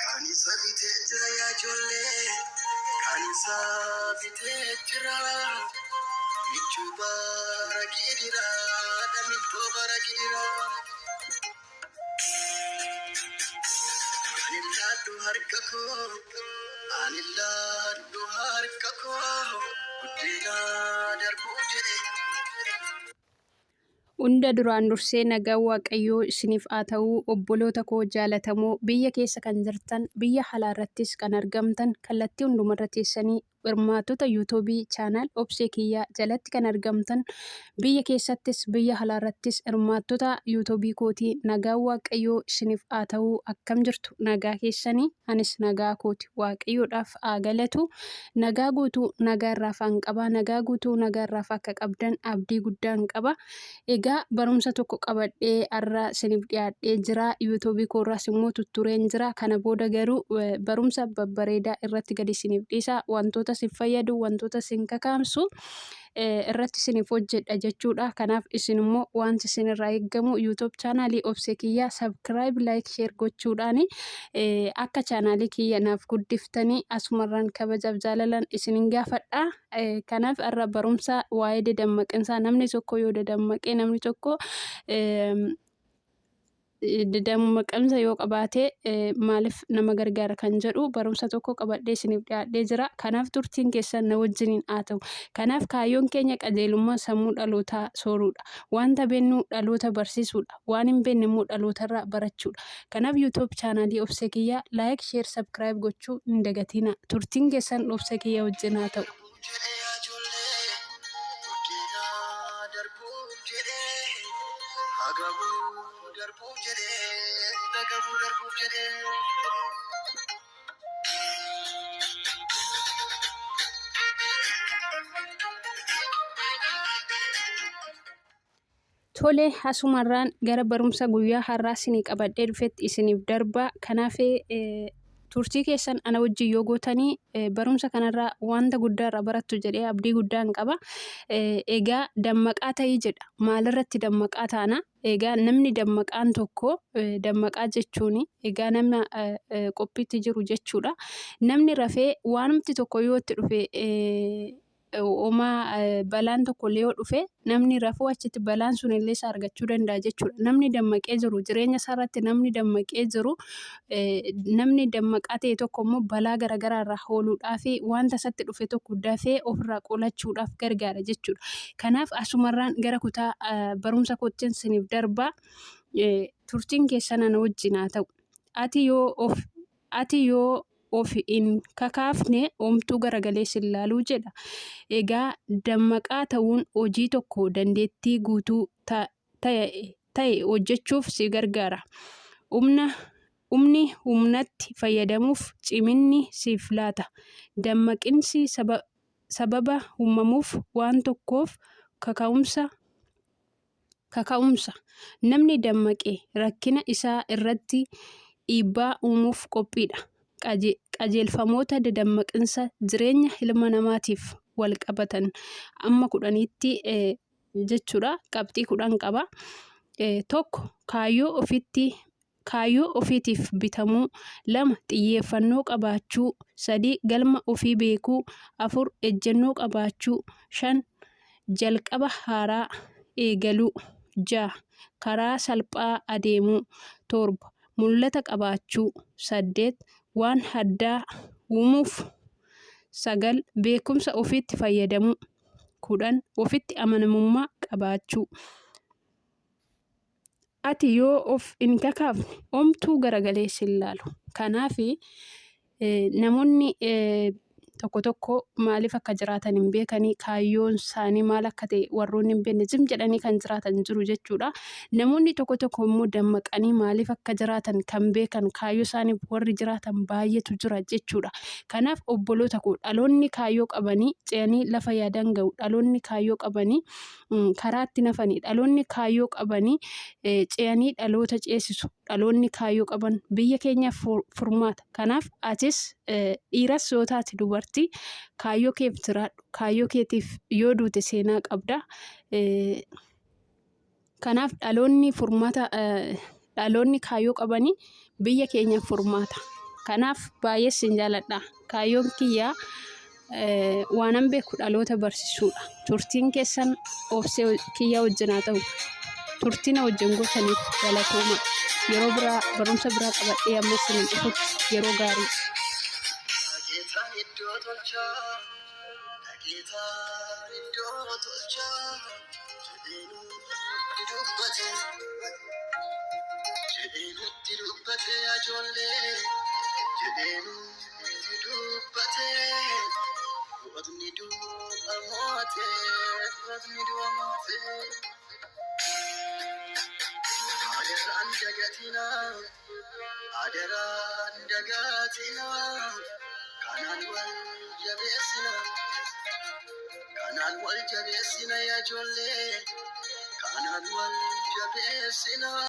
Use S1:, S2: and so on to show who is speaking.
S1: Kanisa bitejira ya jolle, kanisa bitejira, michuba ragidira, damitoba ragidira. Aniladu harkako, aniladu harkako, kudina darbujere.
S2: Hunda duraan dursee nagaa Waaqayyoo isiniif haa ta'uu. Obboloota koo jaalatamoo biyya keessa kan jirtan, biyya alaa irrattis kan argamtan, kallattii hundumarra teessanii hirmaattota yuutuubii chaanaal Obsee Kiyyaa jalatti kan argamtan, biyya keessattis biyya alaa irrattis hirmaattota yuutuubii kootii nagaa Waaqayyoo isiniif haa ta'uu. Akkam jirtu nagaa keessanii? Anis nagaa kooti. Waaqayyoodhaaf haa galatu. Nagaa guutuu nagaa irraa afaan qaba. Nagaa guutuu nagaa irraa akka qabdan abdii guddaan qaba. Egaa barumsa tokko qabadhee har'a isiniif dhiyaadhee jira. yuutuubii koorraas immoo tuttureen jira. Kana booda garuu barumsa babbareedaa irratti gadi isiniif dhiisa. Wantoota isin fayyadu, wantoota isin kakaamsu irratti isiniif hojjedha jechuudha. Kanaaf isin immoo wanti isin irraa eeggamu yuutuub chaanaalii Obsee Kiyyaa sabskiraayib, laayik, sheer gochuudhaan akka chaanaalii kiyya naaf guddiftanii asumarraan kabajaaf jaalalan isinin gaafadha. Kanaaf har'a barumsa waa'ee dadammaqinsaa, namni tokko yoo dadammaqee, namni tokko dadammaqinsa yoo qabaate maaliif nama gargaara kan jedhu barumsa tokko qabadhee isiniif dhiyaadhee jira. Kanaaf turtiin keessan na wajjiniin haa ta'u. Kanaaf kaayyoon keenya qajeelummaa sammuu dhalootaa sooruudha. Wanta beeknu dhaloota barsiisuudha. Waan hin beekne immoo dhalootarraa barachuudha. Kanaaf yuutuub chaanaalii Obsee Kiyyaa laayik, sheer, sabskiraayib gochuu hin dagatina. Turtiin keessan Obsee Kiyyaa wajjin haa ta'u. Tole, asumarraan gara barumsa guyyaa har'aa isinii qabadhee dhufetti isiniif darba. Kanaaf turtii keessan ana wajjin yoo gootanii barumsa kanarraa wanta guddaarraa barattu jedhee abdii guddaan qaba. Egaa dammaqaa ta'ii jedha. Maalirratti dammaqaa taana? Egaa namni dammaqaan tokko, dammaqaa jechuun egaa nama qophiitti jiru jechuudha. Namni rafee waanumti tokko yoo itti dhufe balaan tokko illee yoo dhufe namni rafuu achitti balaan sun illee isa argachuu danda'a jechuudha. Namni dammaqee jiru, jireenya isaarratti namni dammaqee jiru, namni dammaqaa ta'e tokko immoo balaa garaagaraa irraa ooluudhaaf wanta isatti dhufe tokko dafee ofirraa qolachuudhaaf gargaara jechuudha. Kanaaf asumarraan gara kutaa barumsa kootiin isiniif darba. Turtiin keessan ana wajjin haa ta'u. Ati yoo of hin kakaafne homtuu garagalee si ilaaluu jedha. Egaa dammaqaa ta'uun hojii tokko dandeettii guutuu ta'e hojjechuuf si gargaara. Humni humnatti fayyadamuuf ciminni siif laata. Dammaqinsi sababa uumamuuf waan tokkoof kaka'umsa. Namni dammaqee rakkina isaa irratti dhiibbaa uumuuf qophiidha. Qajeelfamoota dadammaqinsa jireenya ilma namaatiif wal qabatan amma 10tti jechuudha. Qabxii 10 qaba. Tokko, kaayyoo ofiitiif bitamuu. 2, xiyyeeffannoo qabaachuu. 3, galma ofii beekuu. 4, ejjennoo qabaachuu. 5, jalqaba haaraa eegaluu. 6, karaa salphaa adeemuu. 7, mul'ata qabaachuu. 8, waan addaa uumuuf. 9, beekumsa ofiitti fayyadamuu. 10, ofitti amanamummaa qabaachuu. Ati yoo of hin kakaafne homtuu garagalee si ilaalu. Kanaaf namoonni tokko tokko maaliif akka jiraatan hin beekanii, kaayyoon isaanii maal akka ta'e warroonni hin beekne jim jedhanii kan jiraatan jiru jechuudha. Namoonni tokko tokko immoo dammaqanii maaliif akka jiraatan kan beekan, kaayyoo isaaniif warri jiraatan baay'eetu jira jechuudha. Kanaaf obboloota koo, dhaloonni kaayyoo qabanii ce'anii lafa yaadan ga'u. Dhaloonni kaayyoo qabanii karaatti nafanii. Dhaloonni kaayyoo qabanii ce'anii dhaloota ceesisu. Dhaloonni kaayyoo qaban biyya keenyaaf furmaata. Kanaaf atis dhiiras yoo taate dubartii kaayyoo keef jiraadhu. Kaayyoo keetiif yoo duute seenaa qabda. Kanaaf dhaloonni kaayyoo qabanii biyya keenyaaf furmaata. Kanaaf baay'ee sin jaaladha. Kaayyoon kiyyaa waanan beeku dhaloota barsiisuudha. Turtiin keessan obsee kiyyaa wajjin haa ta'u. Turtiin wajjin gootaniif galatooma. Yeroo biraa barumsa biraa qabadhee amma isin dhufutti yeroo gaarii.
S1: Dhageetaan iddoo tolchaa, dhageetaan iddoo tolchaa, jedheenutti dubbate ajoollee, jedheenutti dubbate, gootni du'a moote, gootni du'a moote. Adaraan dagatina, adaraan dagatina, kanaan wal jabeessina, kanaan wal jabeessina yaa ijoollee, kanaan wal jabeessina.